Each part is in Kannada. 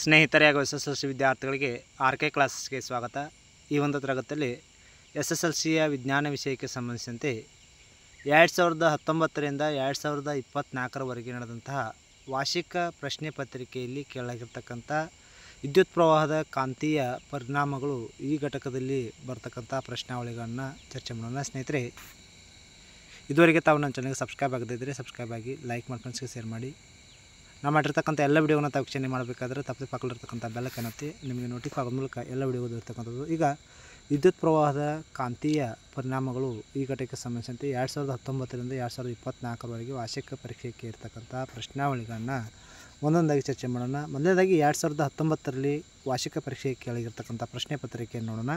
ಸ್ನೇಹಿತರೆ ಹಾಗೂ SSLC ವಿದ್ಯಾರ್ಥಿಗಳಿಗೆ RK ಕ್ಲಾಸಸ್ಗೆ ಸ್ವಾಗತ. ಈ ಒಂದು ತರಗತಿಯಲ್ಲಿ SSLCಯ ವಿಜ್ಞಾನ ವಿಷಯಕ್ಕೆ ಸಂಬಂಧಿಸಿದಂತೆ 2019 ರಿಂದ 2024 ನಡೆದಂತಹ ವಾರ್ಷಿಕ ಪ್ರಶ್ನೆ ಪತ್ರಿಕೆಯಲ್ಲಿ ಕೇಳಲಾಗಿರ್ತಕ್ಕಂಥ ವಿದ್ಯುತ್ ಪ್ರವಾಹದ ಕಾಂತೀಯ ಪರಿಣಾಮಗಳು ಈ ಘಟಕದಲ್ಲಿ ಬರ್ತಕ್ಕಂಥ ಪ್ರಶ್ನಾವಳಿಗಳನ್ನು ಚರ್ಚೆ ಮಾಡೋಣ. ಸ್ನೇಹಿತರೆ, ಇದುವರೆಗೆ ತಾವು ನನ್ನ ಚಾನಲ್ಗೆ ಸಬ್ಸ್ಕ್ರೈಬ್ ಆಗದಿದ್ದರೆ ಸಬ್ಸ್ಕ್ರೈಬ್ ಆಗಿ, ಲೈಕ್ ಮಾಡಿ, ಫ್ರೆಂಡ್ಸ್ಗೆ ಶೇರ್ ಮಾಡಿ. ನಾವು ಮಾಡಿರ್ತಕ್ಕಂಥ ಎಲ್ಲ ವಿಡಿಯೋನ ತಾವು ವೀಕ್ಷಣೆ ಮಾಡಬೇಕಾದ್ರೆ ತಪ್ಪದೆ ಪಕ್ಕದಲ್ಲಿರ್ತಕ್ಕಂಥ ಬೆಲ್ಲಕ್ಕೆ ಒತ್ತಿ ನಿಮಗೆ ನೋಟಿಫೈ ಆಗೋ ಮೂಲಕ ಎಲ್ಲ ವಿಡಿಯೋಗಳು ಇರ್ತಕ್ಕಂಥದ್ದು. ಈಗ ವಿದ್ಯುತ್ ಪ್ರವಾಹದ ಕಾಂತೀಯ ಪರಿಣಾಮಗಳು ಈ ಘಟಕಕ್ಕೆ ಸಂಬಂಧಿಸಿದಂತೆ 2019 ರಿಂದ 2024 ವಾರ್ಷಿಕ ಪರೀಕ್ಷೆಗೆ ಇರ್ತಕ್ಕಂಥ ಪ್ರಶ್ನಾವಳಿಗಳನ್ನು ಒಂದೊಂದಾಗಿ ಚರ್ಚೆ ಮಾಡೋಣ. ಮೊದಲನೇದಾಗಿ 2019 ವಾರ್ಷಿಕ ಪರೀಕ್ಷೆಗೆ ಕೇಳಿರ್ತಕ್ಕಂಥ ಪ್ರಶ್ನೆ ಪತ್ರಿಕೆಯನ್ನು ನೋಡೋಣ.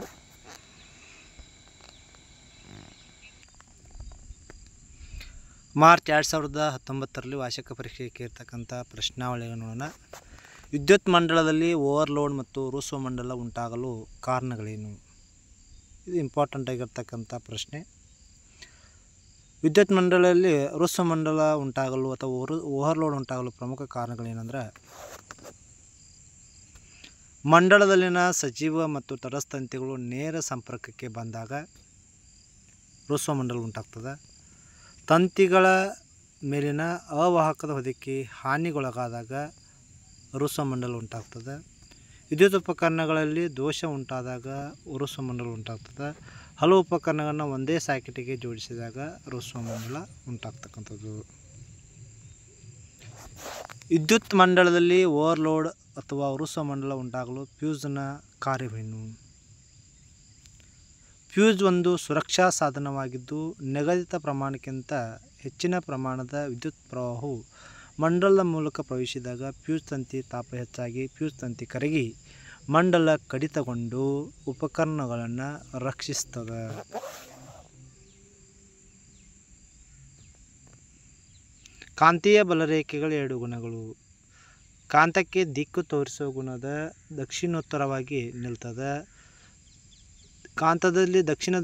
ಮಾರ್ಚ್ 2019 ವಾರ್ಷಿಕ ಪರೀಕ್ಷೆಗೆ ಇರ್ತಕ್ಕಂಥ ಪ್ರಶ್ನಾವಳಿಗಳನ್ನು ನೋಡೋಣ. ವಿದ್ಯುತ್ ಮಂಡಲದಲ್ಲಿ ಓವರ್ಲೋಡ್ ಮತ್ತು ಋಸ್ವ ಮಂಡಲ ಉಂಟಾಗಲು ಕಾರಣಗಳೇನು? ಇದು ಇಂಪಾರ್ಟೆಂಟ್ ಆಗಿರ್ತಕ್ಕಂಥ ಪ್ರಶ್ನೆ. ವಿದ್ಯುತ್ ಮಂಡಲದಲ್ಲಿ ಋಸ್ವ ಮಂಡಲ ಉಂಟಾಗಲು ಅಥವಾ ಓವರ್ಲೋಡ್ ಉಂಟಾಗಲು ಪ್ರಮುಖ ಕಾರಣಗಳೇನೆಂದರೆ, ಮಂಡಲದಲ್ಲಿನ ಸಜೀವ ಮತ್ತು ತಟಸ್ಥಂತಿಗಳು ನೇರ ಸಂಪರ್ಕಕ್ಕೆ ಬಂದಾಗ ಋಸ್ವ ಮಂಡಲ ಉಂಟಾಗ್ತದೆ. ತಂತಿಗಳ ಮೇಲಿನ ಅವಾಹಕದ ಹೊದಿಕೆ ಹಾನಿಗೊಳಗಾದಾಗ ಋಸ್ವ ಮಂಡಲ ಉಂಟಾಗ್ತದೆ. ವಿದ್ಯುತ್ ಉಪಕರಣಗಳಲ್ಲಿ ದೋಷ ಉಂಟಾದಾಗ ಋಸ್ವ ಮಂಡಲ ಉಂಟಾಗ್ತದೆ. ಹಲವು ಉಪಕರಣಗಳನ್ನು ಒಂದೇ ಸಾಕೆಟಿಗೆ ಜೋಡಿಸಿದಾಗ ಋಸ್ವ ಮಂಡಲ ಉಂಟಾಗ್ತಕ್ಕಂಥದ್ದು. ವಿದ್ಯುತ್ ಮಂಡಲದಲ್ಲಿ ಓವರ್ಲೋಡ್ ಅಥವಾ ಋಸ್ವ ಮಂಡಲ ಉಂಟಾಗಲು ಫ್ಯೂಸ್ನ ಕಾರ್ಯವೇನು? ಫ್ಯೂಸ್ ಒಂದು ಸುರಕ್ಷಾ ಸಾಧನವಾಗಿದ್ದು, ನಿಗದಿತ ಪ್ರಮಾಣಕ್ಕಿಂತ ಹೆಚ್ಚಿನ ಪ್ರಮಾಣದ ವಿದ್ಯುತ್ ಪ್ರವಾಹವು ಮಂಡಲದ ಮೂಲಕ ಪ್ರವೇಶಿಸಿದಾಗ ಫ್ಯೂಸ್ ತಂತಿ ತಾಪ ಹೆಚ್ಚಾಗಿ ಫ್ಯೂಸ್ ತಂತಿ ಕರಗಿ ಮಂಡಲ ಕಡಿತಗೊಂಡು ಉಪಕರಣಗಳನ್ನು ರಕ್ಷಿಸ್ತದೆ. ಕಾಂತೀಯ ಬಲರೇಖೆಗಳ 2 ಗುಣಗಳು. ಕಾಂತಕ್ಕೆ ದಿಕ್ಕು ತೋರಿಸುವ ಗುಣದ ದಕ್ಷಿಣೋತ್ತರವಾಗಿ ನಿಲ್ತದೆ. ಕಾಂತದಲ್ಲಿ ದಕ್ಷಿಣ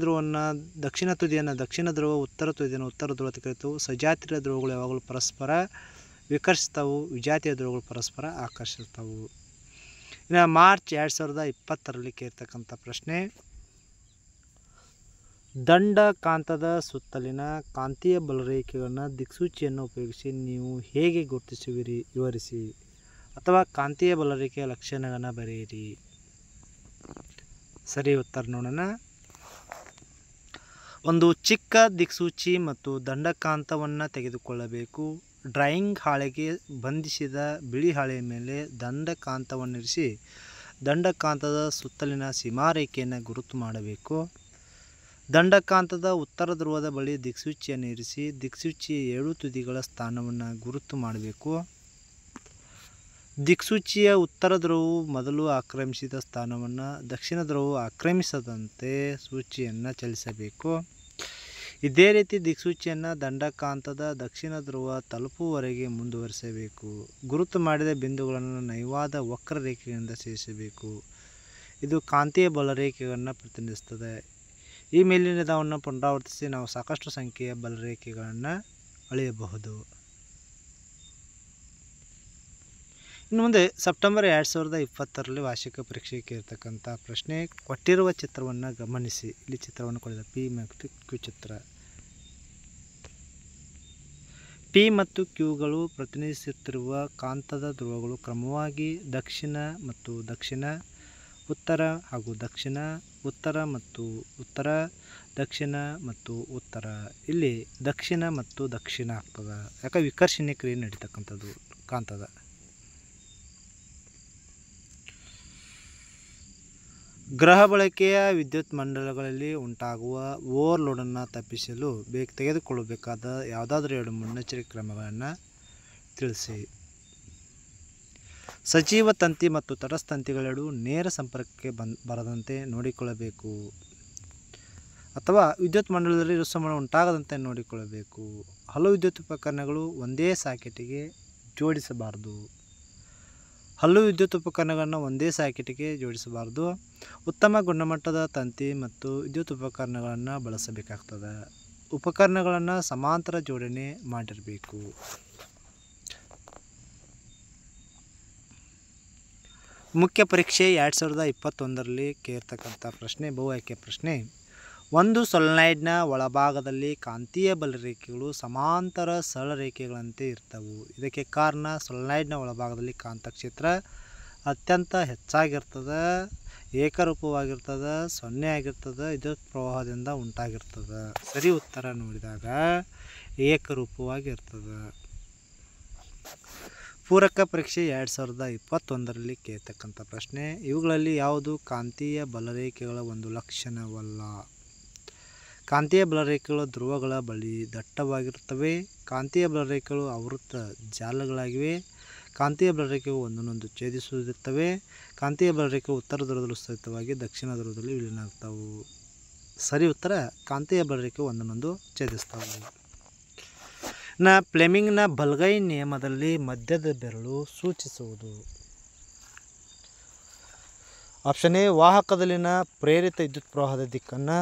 ತುದಿಯನ್ನು ದಕ್ಷಿಣ ಧ್ರುವ, ಉತ್ತರ ತುದಿಯನ್ನು ಉತ್ತರ ಧ್ರುವ ತೆಗೆದುವು. ಸಜಾತಿಯ ಧ್ರುವಗಳು ಯಾವಾಗಲೂ ಪರಸ್ಪರ ವಿಕರ್ಷಿಸ್ತವು, ವಿಜಾತಿಯ ಧ್ರುವಗಳು ಪರಸ್ಪರ ಆಕರ್ಷಿಸ್ತವು. ಇನ್ನು ಮಾರ್ಚ್ 2020 ಕೇಳ್ತಕ್ಕಂಥ ಪ್ರಶ್ನೆ, ದಂಡ ಕಾಂತದ ಸುತ್ತಲಿನ ಕಾಂತೀಯ ಬಲರೇಖೆಗಳನ್ನು ದಿಕ್ಸೂಚಿಯನ್ನು ಉಪಯೋಗಿಸಿ ನೀವು ಹೇಗೆ ಗುರುತಿಸುವಿರಿ? ವಿವರಿಸಿ. ಅಥವಾ ಕಾಂತೀಯ ಬಲರೇಖೆಯ ಲಕ್ಷಣಗಳನ್ನು ಬರೆಯಿರಿ. ಸರಿ ಉತ್ತರ ನೋಡೋಣ. ಒಂದು ಚಿಕ್ಕ ದಿಕ್ಸೂಚಿ ಮತ್ತು ದಂಡಕಾಂತವನ್ನು ತೆಗೆದುಕೊಳ್ಳಬೇಕು. ಡ್ರಾಯಿಂಗ್ ಹಾಳೆಗೆ ಬಂಧಿಸಿದ ಬಿಳಿ ಹಾಳೆಯ ಮೇಲೆ ದಂಡಕಾಂತವನ್ನಿರಿಸಿ ದಂಡಕಾಂತದ ಸುತ್ತಲಿನ ಸೀಮಾರೇಖೆಯನ್ನು ಗುರುತು ಮಾಡಬೇಕು. ದಂಡಕಾಂತದ ಉತ್ತರ ಧ್ರುವದ ಬಳಿ ದಿಕ್ಸೂಚಿಯನ್ನು ಇರಿಸಿ ದಿಕ್ಸೂಚಿಯ 7 ತುದಿಗಳ ಸ್ಥಾನವನ್ನು ಗುರುತು ಮಾಡಬೇಕು. ದಿಕ್ಸೂಚಿಯ ಉತ್ತರ ಧ್ರುವವು ಮೊದಲು ಆಕ್ರಮಿಸಿದ ಸ್ಥಾನವನ್ನು ದಕ್ಷಿಣ ಧ್ರುವವು ಆಕ್ರಮಿಸದಂತೆ ಸೂಚಿಯನ್ನು ಚಲಿಸಬೇಕು. ಇದೇ ರೀತಿ ದಿಕ್ಸೂಚಿಯನ್ನು ದಂಡಕಾಂತದ ದಕ್ಷಿಣ ಧ್ರುವ ತಲುಪುವವರೆಗೆ ಮುಂದುವರಿಸಬೇಕು. ಗುರುತು ಮಾಡಿದ ಬಿಂದುಗಳನ್ನು ನಯವಾದ ವಕ್ರರೇಖೆಯಿಂದ ಸೇರಿಸಬೇಕು. ಇದು ಕಾಂತೀಯ ಬಲರೇಖೆಗಳನ್ನು ಪ್ರತಿನಿಧಿಸುತ್ತದೆ. ಈ ಮೇಲಿನದನ್ನು ಪುನರಾವರ್ತಿಸಿ ನಾವು ಸಾಕಷ್ಟು ಸಂಖ್ಯೆಯ ಬಲರೇಖೆಗಳನ್ನು ಅಳೆಯಬಹುದು. ಇನ್ನು ಮುಂದೆ ಸೆಪ್ಟೆಂಬರ್ 2020 ವಾರ್ಷಿಕ ಪರೀಕ್ಷೆಗೆ ಇರತಕ್ಕಂಥ ಪ್ರಶ್ನೆ, ಕೊಟ್ಟಿರುವ ಚಿತ್ರವನ್ನು ಗಮನಿಸಿ. ಇಲ್ಲಿ ಚಿತ್ರವನ್ನು ಕೊಡಿದ P ಮತ್ತು Q ಚಿತ್ರ. P ಮತ್ತು Qಗಳು ಪ್ರತಿನಿಧಿಸುತ್ತಿರುವ ಕಾಂತದ ಧ್ರುವಗಳು ಕ್ರಮವಾಗಿ ದಕ್ಷಿಣ ಮತ್ತು ದಕ್ಷಿಣ, ಉತ್ತರ ಹಾಗೂ ದಕ್ಷಿಣ, ಉತ್ತರ ಮತ್ತು ಉತ್ತರ, ದಕ್ಷಿಣ ಮತ್ತು ಉತ್ತರ. ಇಲ್ಲಿ ದಕ್ಷಿಣ ಮತ್ತು ದಕ್ಷಿಣ ಆಗ್ತದೆ. ಯಾಕೆ ವಿಕರ್ಷಣೆ ಕ್ರಿಯೆ ನಡೀತಕ್ಕಂಥದ್ದು ಕಾಂತದ. ಗೃಹ ಬಳಕೆಯ ವಿದ್ಯುತ್ ಮಂಡಲಗಳಲ್ಲಿ ಉಂಟಾಗುವ ಓವರ್ಲೋಡನ್ನು ತಪ್ಪಿಸಲು ತೆಗೆದುಕೊಳ್ಳಬೇಕಾದ ಯಾವುದಾದ್ರೂ 2 ಮುನ್ನೆಚ್ಚರಿಕೆ ಕ್ರಮಗಳನ್ನು ತಿಳಿಸಿ. ಸಜೀವ ತಂತಿ ಮತ್ತು ತಟಸ್ಥಂತಿಗಳೆರಡೂ ನೇರ ಸಂಪರ್ಕಕ್ಕೆ ಬರದಂತೆ ನೋಡಿಕೊಳ್ಳಬೇಕು. ಅಥವಾ ವಿದ್ಯುತ್ ಮಂಡಲದಲ್ಲಿ ಋಸ್ವ ಮಂಡಲ ಉಂಟಾಗದಂತೆ ನೋಡಿಕೊಳ್ಳಬೇಕು. ಹಲವು ವಿದ್ಯುತ್ ಉಪಕರಣಗಳು ಒಂದೇ ಸಾಕೆಟಿಗೆ ಜೋಡಿಸಬಾರದು. ಉತ್ತಮ ಗುಣಮಟ್ಟದ ತಂತಿ ಮತ್ತು ವಿದ್ಯುತ್ ಉಪಕರಣಗಳನ್ನು ಬಳಸಬೇಕಾಗ್ತದೆ. ಉಪಕರಣಗಳನ್ನು ಸಮಾಂತರ ಜೋಡಣೆ ಮಾಡಿರಬೇಕು. ಮುಖ್ಯ ಪರೀಕ್ಷೆ 2021ರಲ್ಲಿ ಕೇರ್ತಕ್ಕಂಥ ಪ್ರಶ್ನೆ, ಬಹು ಆಯ್ಕೆ ಪ್ರಶ್ನೆ. ಒಂದು ಸೊಲೆನಾಯ್ಡ್ನ ಒಳಭಾಗದಲ್ಲಿ ಕಾಂತೀಯ ಬಲರೇಖೆಗಳು ಸಮಾಂತರ ಸರಳ ರೇಖೆಗಳಂತೆ ಇರ್ತವು. ಇದಕ್ಕೆ ಕಾರಣ ಸೊಲೆನಾಯ್ಡ್ನ ಒಳಭಾಗದಲ್ಲಿ ಕಾಂತಕ್ಷೇತ್ರ ಅತ್ಯಂತ ಹೆಚ್ಚಾಗಿರ್ತದೆ, ಏಕರೂಪವಾಗಿರ್ತದೆ, 0 ಆಗಿರ್ತದೆ, ವಿದ್ಯುತ್ ಪ್ರವಾಹದಿಂದ ಉಂಟಾಗಿರ್ತದೆ. ಸರಿ ಉತ್ತರ ನೋಡಿದಾಗ ಏಕರೂಪವಾಗಿರ್ತದೆ. ಪೂರಕ ಪರೀಕ್ಷೆ 2021ರಲ್ಲಿ ಕೇಳ್ತಕ್ಕಂಥ ಪ್ರಶ್ನೆ, ಇವುಗಳಲ್ಲಿ ಯಾವುದು ಕಾಂತೀಯ ಬಲರೇಖೆಗಳ ಒಂದು ಲಕ್ಷಣವಲ್ಲ? ಕಾಂತೀಯ ಬಲರೇಖೆಗಳು ಧ್ರುವಗಳ ಬಳಿ ದಟ್ಟವಾಗಿರುತ್ತವೆ. ಕಾಂತೀಯ ಬಲರೇಖೆಗಳು ಆವೃತ್ತ ಜಾಲಗಳಾಗಿವೆ. ಕಾಂತೀಯ ಬಲರೇಖೆಗಳು ಒಂದನ್ನೊಂದು ಛೇದಿಸುತ್ತಿರುತ್ತವೆ. ಕಾಂತೀಯ ಬಲರೇಖೆಗಳು ಉತ್ತರ ಧ್ರುವದಲ್ಲಿ ಸಹಿತವಾಗಿ ದಕ್ಷಿಣ ಧ್ರುವದಲ್ಲಿ ವಿಲೀನ ಆಗ್ತವೆ. ಸರಿ ಉತ್ತರ ಕಾಂತೀಯ ಬಲರೇಖೆಗಳು ಒಂದನ್ನೊಂದು ಛೇದಿಸ್ತವೆ. ಫ್ಲೆಮಿಂಗ್ನ ಬಲಗೈ ನಿಯಮದಲ್ಲಿ ಮಧ್ಯದ ಬೆರಳು ಸೂಚಿಸುವುದು. ಆಪ್ಷನ್ ಎ ವಾಹಕದಲ್ಲಿನ ಪ್ರೇರಿತ ವಿದ್ಯುತ್ ಪ್ರವಾಹದ ದಿಕ್ಕನ್ನು,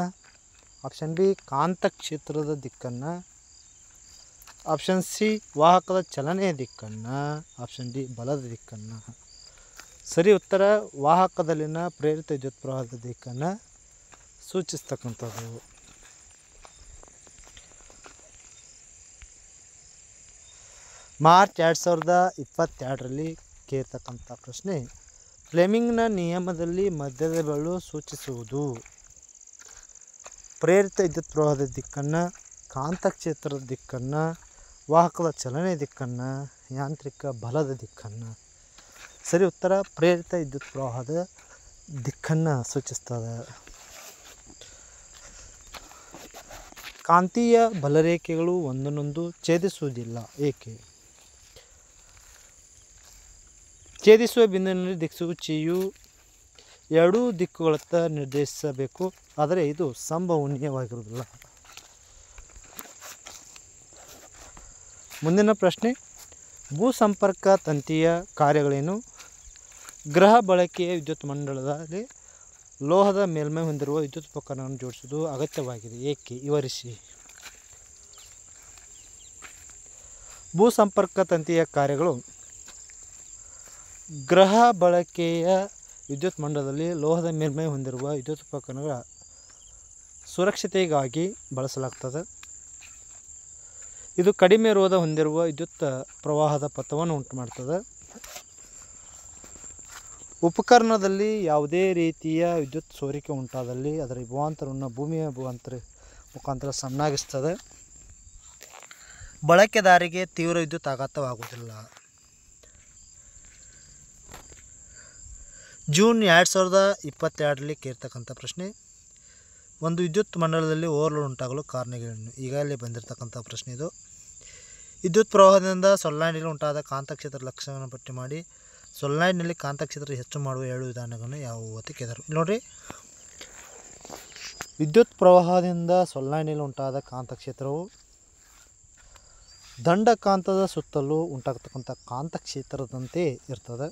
ಆಪ್ಷನ್ ಬಿ ಕಾಂತಕ್ಷೇತ್ರದ ದಿಕ್ಕನ್ನು, ಆಪ್ಷನ್ ಸಿ ವಾಹಕದ ಚಲನೆಯ ದಿಕ್ಕನ್ನು, ಆಪ್ಷನ್ ಡಿ ಬಲದ ದಿಕ್ಕನ್ನು. ಸರಿ ಉತ್ತರ ವಾಹಕದಲ್ಲಿನ ಪ್ರೇರಿತ ವಿದ್ಯುತ್ ಪ್ರವಾಹದ ದಿಕ್ಕನ್ನು ಸೂಚಿಸ್ತಕ್ಕಂಥದ್ದು. ಮಾರ್ಚ್ 2022ರಲ್ಲಿ ಕೇಳ್ತಕ್ಕಂಥ ಪ್ರಶ್ನೆ, ಫ್ಲೆಮಿಂಗ್ನ ನಿಯಮದಲ್ಲಿ ಮಧ್ಯದ ಬೆರಳು ಸೂಚಿಸುವುದು. ಪ್ರೇರಿತ ವಿದ್ಯುತ್ ಪ್ರವಾಹದ ದಿಕ್ಕನ್ನು, ಕಾಂತಕ್ಷೇತ್ರದ ದಿಕ್ಕನ್ನು, ವಾಹಕದ ಚಲನೆಯ ದಿಕ್ಕನ್ನು, ಯಾಂತ್ರಿಕ ಬಲದ ದಿಕ್ಕನ್ನು. ಸರಿ ಉತ್ತರ ಪ್ರೇರಿತ ವಿದ್ಯುತ್ ಪ್ರವಾಹದ ದಿಕ್ಕನ್ನು ಸೂಚಿಸ್ತದೆ. ಕಾಂತೀಯ ಬಲರೇಖೆಗಳು ಒಂದನ್ನೊಂದು ಛೇದಿಸುವುದಿಲ್ಲ, ಏಕೆ? ಛೇದಿಸುವ ಬಿಂದುವಿನಲ್ಲಿ ದಿಕ್ಸೂಚಿಯು ಎರಡೂ ದಿಕ್ಕುಗಳತ್ತ ನಿರ್ದೇಶಿಸಬೇಕು, ಆದರೆ ಇದು ಸಂಭವನೀಯವಾಗಿರುವುದಿಲ್ಲ. ಮುಂದಿನ ಪ್ರಶ್ನೆ, ಭೂಸಂಪರ್ಕ ತಂತಿಯ ಕಾರ್ಯಗಳೇನು? ಗೃಹ ಬಳಕೆಯ ವಿದ್ಯುತ್ ಮಂಡಲದಲ್ಲಿ ಲೋಹದ ಮೇಲ್ಮೈ ಹೊಂದಿರುವ ವಿದ್ಯುತ್ ಉಪಕರಣವನ್ನು ಜೋಡಿಸುವುದು ಅಗತ್ಯವಾಗಿದೆ, ಏಕೆ? ವಿವರಿಸಿ. ಭೂಸಂಪರ್ಕ ತಂತಿಯ ಕಾರ್ಯಗಳು ಗೃಹ ಬಳಕೆಯ ವಿದ್ಯುತ್ ಮಂಡಲದಲ್ಲಿ ಲೋಹದ ಮೇಲ್ಮೈ ಹೊಂದಿರುವ ವಿದ್ಯುತ್ ಉಪಕರಣಗಳ ಸುರಕ್ಷತೆಗಾಗಿ ಬಳಸಲಾಗ್ತದೆ. ಇದು ಕಡಿಮೆ ರೋಧ ಹೊಂದಿರುವ ವಿದ್ಯುತ್ ಪ್ರವಾಹದ ಪಥವನ್ನು ಉಂಟುಮಾಡ್ತದೆ. ಉಪಕರಣದಲ್ಲಿ ಯಾವುದೇ ರೀತಿಯ ವಿದ್ಯುತ್ ಸೋರಿಕೆ ಉಂಟಾದಲ್ಲಿ ಅದರ ವಿಭವಾಂತರವನ್ನು ಭೂಮಿಯ ಮುಖಾಂತರ ಸಮನಾಗಿಸ್ತದೆ. ಬಳಕೆದಾರಿಗೆ ತೀವ್ರ ವಿದ್ಯುತ್ ಆಘಾತವಾಗುವುದಿಲ್ಲ. ಜೂನ್ 2022ರಲ್ಲಿ ಕೇಳ್ತಕ್ಕಂಥ ಪ್ರಶ್ನೆ, ಒಂದು ವಿದ್ಯುತ್ ಮಂಡಲದಲ್ಲಿ ಓವರ್ಲೋಡ್ ಉಂಟಾಗಲು ಕಾರಣಗಳೇನು? ಈಗಾಗಲೇ ಬಂದಿರತಕ್ಕಂಥ ಪ್ರಶ್ನೆ ಇದು. ವಿದ್ಯುತ್ ಪ್ರವಾಹದಿಂದ ಸೊಲೆನಾಯ್ಡ್ನಲ್ಲಿ ಉಂಟಾದ ಕಾಂತಕ್ಷೇತ್ರದ ಲಕ್ಷಣವನ್ನು ಪಟ್ಟಿ ಮಾಡಿ. ಸೊಲೆನಾಯ್ಡ್ನಲ್ಲಿ ಕಾಂತಕ್ಷೇತ್ರ ಹೆಚ್ಚು ಮಾಡುವ 2 ವಿಧಾನಗಳನ್ನು ಯಾವುವು ಅಂತ ಕೇಳಿದರು. ನೋಡಿರಿ, ವಿದ್ಯುತ್ ಪ್ರವಾಹದಿಂದ ಸೊಲೆನಾಯ್ಡ್ನಲ್ಲಿ ಉಂಟಾದ ಕಾಂತಕ್ಷೇತ್ರವು ದಂಡಕಾಂತದ ಸುತ್ತಲೂ ಉಂಟಾಗತಕ್ಕಂಥ ಕಾಂತಕ್ಷೇತ್ರದಂತೆ ಇರ್ತದೆ.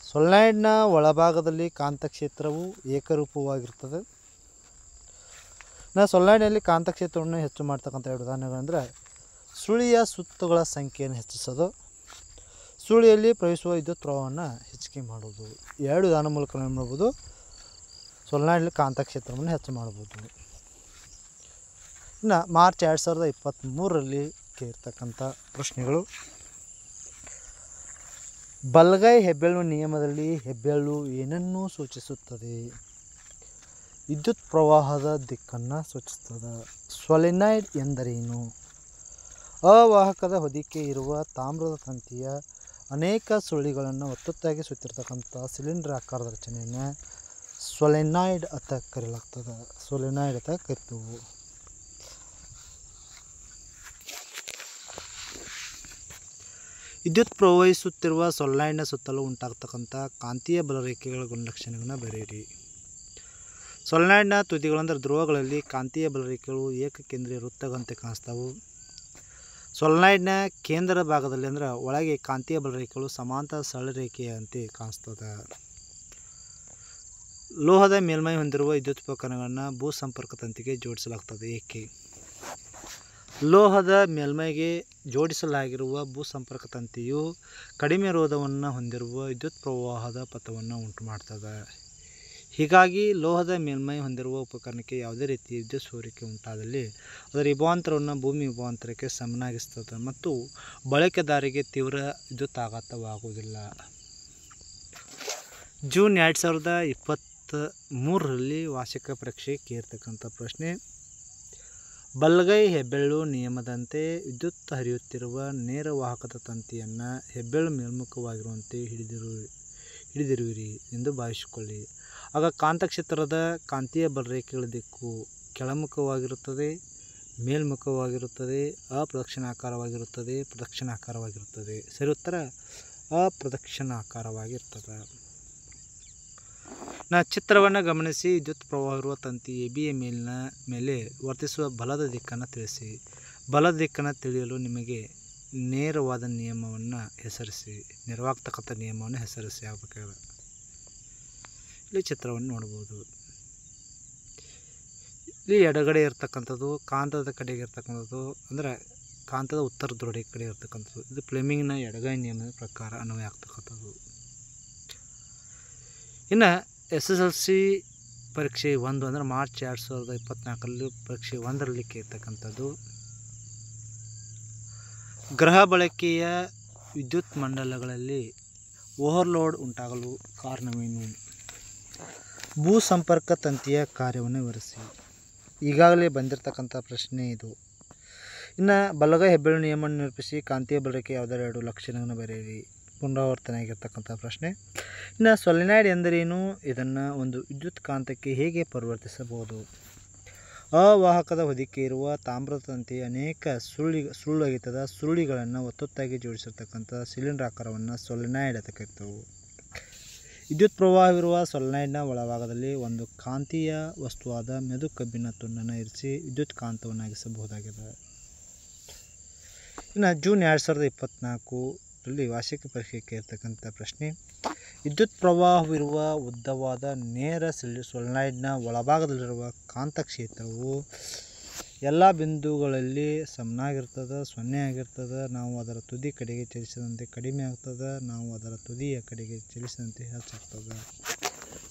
ಸೊಲೆನಾಯ್ಡ್ನ ಒಳಭಾಗದಲ್ಲಿ ಕಾಂತಕ್ಷೇತ್ರವು ಏಕರೂಪವಾಗಿರ್ತದೆ. ಸೊಲೆನಾಯ್ಡ್ನಲ್ಲಿ ಕಾಂತಕ್ಷೇತ್ರವನ್ನು ಹೆಚ್ಚು ಮಾಡ್ತಕ್ಕಂಥ 2 ವಿಧಾನಗಳಂದರೆ ಸುಳಿಯ ಸುತ್ತುಗಳ ಸಂಖ್ಯೆಯನ್ನು ಹೆಚ್ಚಿಸೋದು, ಸುಳಿಯಲ್ಲಿ ಪ್ರವೇಶಿಸುವ ವಿದ್ಯುತ್ ಪ್ರವಾಹವನ್ನು ಹೆಚ್ಚಿಗೆ ಮಾಡುವುದು. 2 ವಿಧಾನ ಮೂಲಕ ಏನು ಮಾಡ್ಬೋದು? ಸೊಲೆನಾಯ್ಡ್ನಲ್ಲಿ ಕಾಂತಕ್ಷೇತ್ರವನ್ನು ಹೆಚ್ಚು ಮಾಡ್ಬೋದು. ಇನ್ನು ಮಾರ್ಚ್ 2023ರಲ್ಲಿ ಕೇಳ್ತಕ್ಕಂಥ ಪ್ರಶ್ನೆಗಳು, ಬಲಗೈ ಹೆಬ್ಬೆರಳು ನಿಯಮದಲ್ಲಿ ಹೆಬ್ಬೆರಳು ಏನನ್ನು ಸೂಚಿಸುತ್ತದೆ? ವಿದ್ಯುತ್ ಪ್ರವಾಹದ ದಿಕ್ಕನ್ನು ಸೂಚಿಸುತ್ತದೆ. ಸೊಲೆನಾಯ್ಡ್ ಎಂದರೇನು? ಅವಾಹಕದ ಹೊದಿಕೆ ಇರುವ ತಾಮ್ರದ ತಂತಿಯ ಅನೇಕ ಸುಳಿಗಳನ್ನು ಒತ್ತೊತ್ತಾಗಿ ಸುತ್ತಿರ್ತಕ್ಕಂಥ ಸಿಲಿಂಡರ್ ಆಕಾರದ ರಚನೆಯನ್ನು ಸೊಲೆನಾಯ್ಡ್ ಅಂತ ಕರೆಯಲಾಗ್ತದೆ. ಸೊಲೆನಾಯ್ಡ್ ಅಂತ ಕರಿತೀವಿ. ವಿದ್ಯುತ್ ಪ್ರವಹಿಸುತ್ತಿರುವ ಸೊಲೆನಾಯ್ಡ್ನ ಸುತ್ತಲೂ ಉಂಟಾಗ್ತಕ್ಕಂಥ ಕಾಂತೀಯ ಬಲರೇಖೆಗಳ ಗುಣಲಕ್ಷಣಗಳನ್ನು ಬರೆಯಿರಿ. ಸೊಲೆನಾಯ್ಡ್ನ ತುದಿಗಳಂದರೆ ಧ್ರುವಗಳಲ್ಲಿ ಕಾಂತೀಯ ಬಲರೇಖೆಗಳು ಏಕಕೇಂದ್ರೀಯ ವೃತ್ತಗಳಂತೆ ಕಾಣಿಸ್ತವೆ. ಸೊಲೆನಾಯ್ಡ್ನ ಕೇಂದ್ರ ಭಾಗದಲ್ಲಿ ಅಂದರೆ ಒಳಗೆ ಕಾಂತೀಯ ಬಲರೇಖೆಗಳು ಸಮಾಂತರ ಸರಳ ರೇಖೆಯಂತೆ ಕಾಣಿಸ್ತದೆ. ಲೋಹದ ಮೇಲ್ಮೈ ಹೊಂದಿರುವ ವಿದ್ಯುತ್ ಉಪಕರಣಗಳನ್ನು ಭೂಸಂಪರ್ಕ ತಂತಿಗೆ ಜೋಡಿಸಲಾಗ್ತದೆ, ಏಕೆ? ಲೋಹದ ಮೇಲ್ಮೈಗೆ ಜೋಡಿಸಲಾಗಿರುವ ಭೂಸಂಪರ್ಕ ತಂತಿಯು ಕಡಿಮೆ ರೋಧವನ್ನು ಹೊಂದಿರುವ ವಿದ್ಯುತ್ ಪ್ರವಾಹದ ಪಥವನ್ನು ಉಂಟುಮಾಡ್ತದೆ. ಹೀಗಾಗಿ ಲೋಹದ ಮೇಲ್ಮೈ ಹೊಂದಿರುವ ಉಪಕರಣಕ್ಕೆ ಯಾವುದೇ ರೀತಿಯ ವಿದ್ಯುತ್ ಸೋರಿಕೆ ಉಂಟಾದಲ್ಲಿ ಅದರ ವಿಭವಾಂತರವನ್ನು ಭೂಮಿ ವಿಭವಾಂತರಕ್ಕೆ ಸಮನಾಗಿಸ್ತದೆ ಮತ್ತು ಬಳಕೆದಾರರಿಗೆ ತೀವ್ರ ವಿದ್ಯುತ್ ಆಘಾತವಾಗುವುದಿಲ್ಲ. ಜೂನ್ 2023ರಲ್ಲಿ ವಾರ್ಷಿಕ ಪರೀಕ್ಷೆಗೆ ಇರತಕ್ಕಂಥ ಪ್ರಶ್ನೆ: ಬಲಗೈ ಹೆಬ್ಬೆರಳು ನಿಯಮದಂತೆ ವಿದ್ಯುತ್ ಹರಿಯುತ್ತಿರುವ ನೇರ ವಾಹಕದ ತಂತಿಯನ್ನು ಹೆಬ್ಬೆರಳು ಮೇಲ್ಮುಖವಾಗಿರುವಂತೆ ಹಿಡಿದಿರುವಿರಿ ಎಂದು ಭಾವಿಸಿಕೊಳ್ಳಿ. ಆಗ ಕಾಂತಕ್ಷೇತ್ರದ ಕಾಂತೀಯ ಬಲರೇಖೆಗಳ ದಿಕ್ಕು ಕೆಳಮುಖವಾಗಿರುತ್ತದೆ, ಮೇಲ್ಮುಖವಾಗಿರುತ್ತದೆ, ಅಪ್ರದಕ್ಷಿಣಾಕಾರವಾಗಿರುತ್ತದೆ, ಪ್ರದಕ್ಷಿಣಾಕಾರವಾಗಿರುತ್ತದೆ. ಸರಿ ಉತ್ತರ ಅಪ್ರದಕ್ಷಿಣಾಕಾರವಾಗಿರ್ತದೆ. ಚಿತ್ರವನ್ನು ಗಮನಿಸಿ ವಿದ್ಯುತ್ ಪ್ರವಾಹ ಇರುವ ತಂತಿ ಎಬಿಯ ಮೇಲೆ ವರ್ತಿಸುವ ಬಲದ ದಿಕ್ಕನ್ನು ತಿಳಿಸಿ. ಬಲದ ದಿಕ್ಕನ್ನು ತಿಳಿಯಲು ನಿಮಗೆ ನೇರವಾದ ನಿಯಮವನ್ನು ಹೆಸರಿಸಿ, ನೆರವಾಗ್ತಕ್ಕಂಥ ನಿಯಮವನ್ನು ಹೆಸರಿಸಿ ಆಗಬೇಕಾದ್ರೆ ಇಲ್ಲಿ ಚಿತ್ರವನ್ನು ನೋಡ್ಬೋದು. ಇಲ್ಲಿ ಎಡಗಡೆ ಇರ್ತಕ್ಕಂಥದ್ದು ಕಾಂತದ ಕಡೆಗೆ ಇರ್ತಕ್ಕಂಥದ್ದು, ಅಂದರೆ ಕಾಂತದ ಉತ್ತರ ಧ್ರುವದ ಕಡೆ ಇರ್ತಕ್ಕಂಥದ್ದು. ಇದು ಫ್ಲೆಮಿಂಗ್ನ ಎಡಗೈ ನಿಯಮದ ಪ್ರಕಾರ ಅನ್ವಯ ಆಗ್ತಕ್ಕಂಥದ್ದು. ಇನ್ನು SSLC ಪರೀಕ್ಷೆ 1 ಅಂದರೆ ಮಾರ್ಚ್ 2024ರಲ್ಲಿ ಪರೀಕ್ಷೆ 1ರಲ್ಲಿ ಕೇಳ್ತಕ್ಕಂಥದ್ದು: ಗೃಹ ಬಳಕೆಯ ವಿದ್ಯುತ್ ಮಂಡಲಗಳಲ್ಲಿ ಓವರ್ಲೋಡ್ ಉಂಟಾಗಲು ಕಾರಣವೇನು? ಭೂಸಂಪರ್ಕ ತಂತಿಯ ಕಾರ್ಯವನ್ನು ವಿವರಿಸಿ. ಈಗಾಗಲೇ ಬಂದಿರತಕ್ಕಂಥ ಪ್ರಶ್ನೆ ಇದು. ಇನ್ನು ಬಲಗೈ ಹೆಬ್ಬೆರಳು ನಿಯಮವನ್ನು ನಿರೂಪಿಸಿ ಕಾಂತೀಯ ಬಲರೇಖೆ ಯಾವುದಾದ್ರು 2 ಲಕ್ಷಣಗಳನ್ನು ಬರೆಯಿರಿ. ಪುನರಾವರ್ತನೆ ಆಗಿರ್ತಕ್ಕಂಥ ಪ್ರಶ್ನೆ. ಇನ್ನು ಸೊಲೆನಾಯ್ಡ್ ಎಂದರೇನು? ಇದನ್ನು ಒಂದು ವಿದ್ಯುತ್ ಕಾಂತಕ್ಕೆ ಹೇಗೆ ಪರಿವರ್ತಿಸಬಹುದು? ಅವಾಹಕದ ಹೊದಿಕೆ ಇರುವ ತಾಮ್ರದ ತಂತಿಯ ಅನೇಕ ಸುರುಳಾಗಿದ್ದದ ಸುರುಳಿಗಳನ್ನು ಒತ್ತೊತ್ತಾಗಿ ಜೋಡಿಸಿರ್ತಕ್ಕಂಥ ಸಿಲಿಂಡರಾಕಾರವನ್ನು ಸೊಲೆನಾಯ್ಡ್ ಅಂತ ಕರೀತೇವೆ. ವಿದ್ಯುತ್ ಪ್ರವಾಹವಿರುವ ಸೊಲೆನಾಯ್ಡ್ನ ಒಳಭಾಗದಲ್ಲಿ ಒಂದು ಕಾಂತೀಯ ವಸ್ತುವಾದ ಮೆದು ಕಬ್ಬಿಣ ತುಂಡನ್ನು ಇರಿಸಿ ವಿದ್ಯುತ್ ಕಾಂತವನ್ನಾಗಿಸಬಹುದಾಗಿದೆ. ಇನ್ನು ಜೂನ್ 2024ರಲ್ಲಿ ವಾರ್ಷಿಕ ಪರೀಕ್ಷೆಗೆ ಇರತಕ್ಕಂಥ ಪ್ರಶ್ನೆ: ವಿದ್ಯುತ್ ಪ್ರವಾಹವಿರುವ ಉದ್ದವಾದ ನೇರ ಸೊಲೆನಾಯ್ಡ್ನ ಒಳಭಾಗದಲ್ಲಿರುವ ಕಾಂತಕ್ಷೇತ್ರವು ಎಲ್ಲ ಬಿಂದುಗಳಲ್ಲಿ ಸಮನಾಗಿರ್ತದೆ, 0 ಆಗಿರ್ತದೆ. ನಾವು ಅದರ ತುದಿ ಕಡೆಗೆ ಚಲಿಸಿದಂತೆ ಕಡಿಮೆ ಆಗ್ತದೆ, ನಾವು ಅದರ ತುದಿಯ ಕಡೆಗೆ ಚಲಿಸಿದಂತೆ ಹೆಚ್ಚಾಗ್ತದೆ.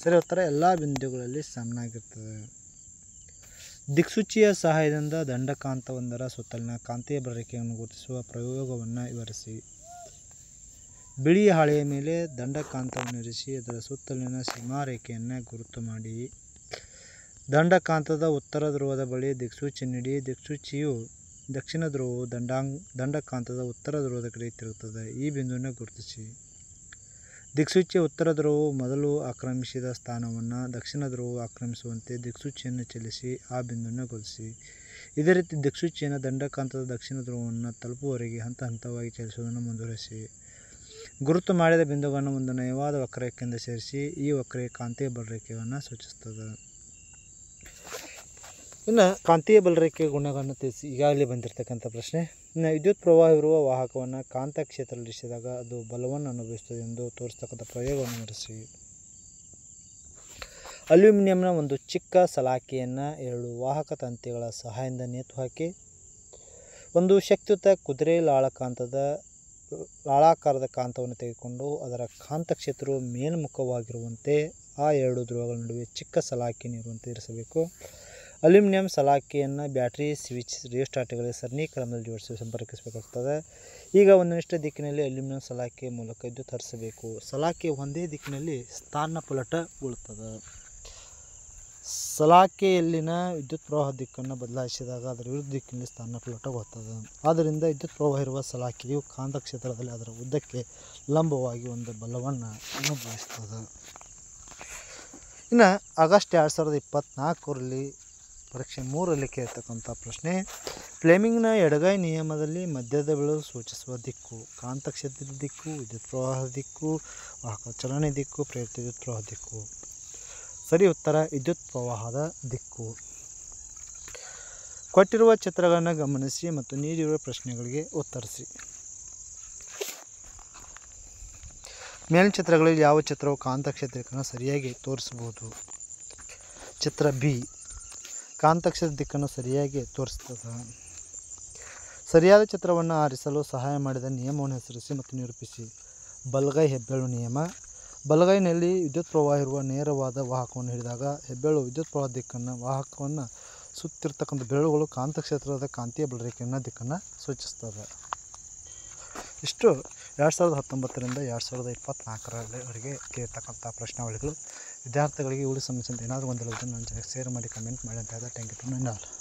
ಸರಿ ಉತ್ತರ ಎಲ್ಲ ಬಿಂದುಗಳಲ್ಲಿ ಸಮನಾಗಿರ್ತದೆ. ದಿಕ್ಸೂಚಿಯ ಸಹಾಯದಿಂದ ದಂಡಕಾಂತವೊಂದರ ಸುತ್ತಲಿನ ಕಾಂತೀಯ ಬಲರೇಖೆಯನ್ನು ಗುರುತಿಸುವ ಪ್ರಯೋಗವನ್ನು ವಿವರಿಸಿ. ಬಿಳಿಯ ಹಾಳೆಯ ಮೇಲೆ ದಂಡಕಾಂತವನ್ನು ಇರಿಸಿ ಅದರ ಸುತ್ತಲಿನ ಸೀಮಾರೇಖೆಯನ್ನು ಗುರುತು ಮಾಡಿ. ದಂಡಕಾಂತದ ಉತ್ತರ ಧ್ರುವದ ಬಳಿ ದಿಕ್ಸೂಚಿ ನೀಡಿ. ದಿಕ್ಸೂಚಿಯು ದಕ್ಷಿಣ ಧ್ರುವವು ದಂಡಕಾಂತದ ಉತ್ತರ ಧ್ರುವದ ಕಡೆ ತಿರುಗುತ್ತದೆ. ಈ ಬಿಂದುವನ್ನು ಗುರುತಿಸಿ. ದಿಕ್ಸೂಚಿಯ ಉತ್ತರ ಧ್ರುವವು ಮೊದಲು ಆಕ್ರಮಿಸಿದ ಸ್ಥಾನವನ್ನು ದಕ್ಷಿಣ ಧ್ರುವವು ಆಕ್ರಮಿಸುವಂತೆ ದಿಕ್ಸೂಚಿಯನ್ನು ಚಲಿಸಿ ಆ ಬಿಂದುವನ್ನು ಗುರುತಿಸಿ. ಇದೇ ರೀತಿ ದಿಕ್ಸೂಚಿಯನ್ನು ದಂಡಕಾಂತದ ದಕ್ಷಿಣ ಧ್ರುವವನ್ನು ತಲುಪುವವರೆಗೆ ಹಂತ ಹಂತವಾಗಿ ಚಲಿಸುವುದನ್ನು ಮುಂದುವರಿಸಿ. ಗುರುತು ಮಾಡಿದ ಬಿಂದುವನ್ನು ಒಂದು ನಯವಾದ ವಕ್ರರೇಖೆಯಿಂದ ಸೇರಿಸಿ. ಈ ವಕ್ರರೇಖೆ ಕಾಂತೀಯ ಬಲರೇಖೆಯನ್ನು ಸೂಚಿಸುತ್ತದೆ. ಇನ್ನು ಕಾಂತೀಯ ಬಲರೇಖೆಯ ಗುಣಗಳನ್ನು ತಿಳಿಸಿ. ಈಗಾಗಲೇ ಬಂದಿರತಕ್ಕಂಥ ಪ್ರಶ್ನೆ. ಇನ್ನು ವಿದ್ಯುತ್ ಪ್ರವಾಹವಿರುವ ವಾಹಕವನ್ನು ಕಾಂತ ಕ್ಷೇತ್ರದಲ್ಲಿರಿಸಿದಾಗ ಅದು ಬಲವನ್ನು ಅನುಭವಿಸುತ್ತದೆ ಎಂದು ತೋರಿಸ್ತಕ್ಕಂಥ ಪ್ರಯೋಗವನ್ನು ನಡೆಸಿ. ಅಲ್ಯೂಮಿನಿಯಂನ ಒಂದು ಚಿಕ್ಕ ಸಲಾಕೆಯನ್ನು 2 ವಾಹಕ ತಂತಿಗಳ ಸಹಾಯದಿಂದ ನೇತು ಹಾಕಿ ಒಂದು ಶಕ್ತಿಯುತ ಕುದುರೆ ಲಾಳಾಕಾರದ ಕಾಂತವನ್ನು ತೆಗೆದುಕೊಂಡು ಅದರ ಕಾಂತಕ್ಷೇತ್ರವು ಮೇಲ್ಮುಖವಾಗಿರುವಂತೆ ಆ 2 ಧ್ರುವಗಳ ನಡುವೆ ಚಿಕ್ಕ ಸಲಾಕೆಯನ್ನು ಇರುವಂತೆ ಇರಿಸಬೇಕು. ಅಲ್ಯೂಮಿನಿಯಂ ಸಲಾಕೆಯನ್ನು ಬ್ಯಾಟರಿ ಸ್ವಿಚ್ ರಿಯೋಸ್ಟಾಟ್ಗಳಿಗೆ ಸರಣಿ ಕ್ರಮದಲ್ಲಿ ಜೋಡಿಸಿ ಸಂಪರ್ಕಿಸಬೇಕಾಗುತ್ತದೆ. ಈಗ ಒಂದು ನಿರ್ದಿಷ್ಟ ದಿಕ್ಕಿನಲ್ಲಿ ಅಲ್ಯೂಮಿನಿಯಂ ಸಲಾಕೆ ಮೂಲಕ ವಿದ್ಯುತ್ ಹರಿಸಬೇಕು. ಸಲಾಕೆ ಒಂದೇ ದಿಕ್ಕಿನಲ್ಲಿ ಸ್ಥಾನಪಲ್ಲಟಗೊಳ್ಳುತ್ತದೆ. ಸಲಾಕೆಯಲ್ಲಿನ ವಿದ್ಯುತ್ ಪ್ರವಾಹ ದಿಕ್ಕನ್ನು ಬದಲಾಯಿಸಿದಾಗ ಅದರ ವಿರುದ್ಧ ದಿಕ್ಕಿನಲ್ಲಿ ಸ್ಥಾನಪಲ್ಲಟಗೊಳ್ಳುತ್ತದೆ. ಆದ್ದರಿಂದ ವಿದ್ಯುತ್ ಪ್ರವಾಹ ಇರುವ ಸಲಾಕೆಯು ಕಾಂತಕ್ಷೇತ್ರದಲ್ಲಿ ಅದರ ಉದ್ದಕ್ಕೆ ಲಂಬವಾಗಿ ಒಂದು ಬಲವನ್ನು ಅನುಭವಿಸುತ್ತದೆ. ಇನ್ನು ಆಗಸ್ಟ್ 2024ರಲ್ಲಿ ಪರೀಕ್ಷೆ 3ರಲ್ಲಿ ಕೇಳ್ತಕ್ಕಂಥ ಪ್ರಶ್ನೆ: ಫ್ಲೆಮಿಂಗ್ನ ಎಡಗೈ ನಿಯಮದಲ್ಲಿ ಮಧ್ಯದ ಬೆರಳು ಸೂಚಿಸುವ ದಿಕ್ಕು ಕಾಂತಕ್ಷೇತ್ರದ ದಿಕ್ಕು, ವಿದ್ಯುತ್ ಪ್ರವಾಹದ ದಿಕ್ಕು, ವಾಹಕ ಚಲನೆ ದಿಕ್ಕು, ಪ್ರೇರಿತ ವಿದ್ಯುತ್ ಪ್ರವಾಹ ದಿಕ್ಕು. ಸರಿ ಉತ್ತರ ವಿದ್ಯುತ್ ಪ್ರವಾಹದ ದಿಕ್ಕು. ಕೊಟ್ಟಿರುವ ಚಿತ್ರಗಳನ್ನು ಗಮನಿಸಿ ಮತ್ತು ನೀಡಿರುವ ಪ್ರಶ್ನೆಗಳಿಗೆ ಉತ್ತರಿಸಿ. ಮೇಲಿನ ಚಿತ್ರಗಳಲ್ಲಿ ಯಾವ ಚಿತ್ರವು ಕಾಂತಕ್ಷೇತ್ರವನ್ನು ಸರಿಯಾಗಿ ತೋರಿಸಬಹುದು? ಚಿತ್ರ ಬಿ ಕಾಂತಕ್ಷೇತ್ರದ ದಿಕ್ಕನ್ನು ಸರಿಯಾಗಿ ತೋರಿಸ್ತದೆ. ಸರಿಯಾದ ಚಿತ್ರವನ್ನು ಆರಿಸಲು ಸಹಾಯ ಮಾಡಿದ ನಿಯಮವನ್ನು ಹೆಸರಿಸಿ ಮತ್ತು ನಿರೂಪಿಸಿ. ಬಲಗೈ ಹೆಬ್ಬೆರಳು ನಿಯಮ. ಬಲಗೈನಲ್ಲಿ ವಿದ್ಯುತ್ ಪ್ರವಾಹ ಇರುವ ನೇರವಾದ ವಾಹಕವನ್ನು ಹಿಡಿದಾಗ ಹೆಬ್ಬೆರಳು ವಿದ್ಯುತ್ ಪ್ರವಾಹ ದಿಕ್ಕನ್ನು, ವಾಹಕವನ್ನು ಸುತ್ತಿರ್ತಕ್ಕಂಥ ಬೆರಳುಗಳು ಕಾಂತಕ್ಷೇತ್ರದ ಕಾಂತೀಯ ಬಲರೇಖೆಯನ್ನು ದಿಕ್ಕನ್ನು ಸೂಚಿಸ್ತವೆ. ಇಷ್ಟು 2019ರಿಂದ 2024ರವರೆಗೆ ಕೇಳ್ತಕ್ಕಂಥ ಪ್ರಶ್ನಾವಳಿಗಳು. ವಿದ್ಯಾರ್ಥಿಗಳಿಗೆ ಉಳಿದ ಸಮಸ್ಯೆ ಏನಾದರೂ ಗೊಂದಲವಿದ್ದರೆ ನನ್ನ ಜೊತೆ ಶೇರ್ ಮಾಡಿ, ಕಮೆಂಟ್ ಮಾಡಿ ಅಂತ ಹೇಳ್ತಾ ಥ್ಯಾಂಕ್ ಯು.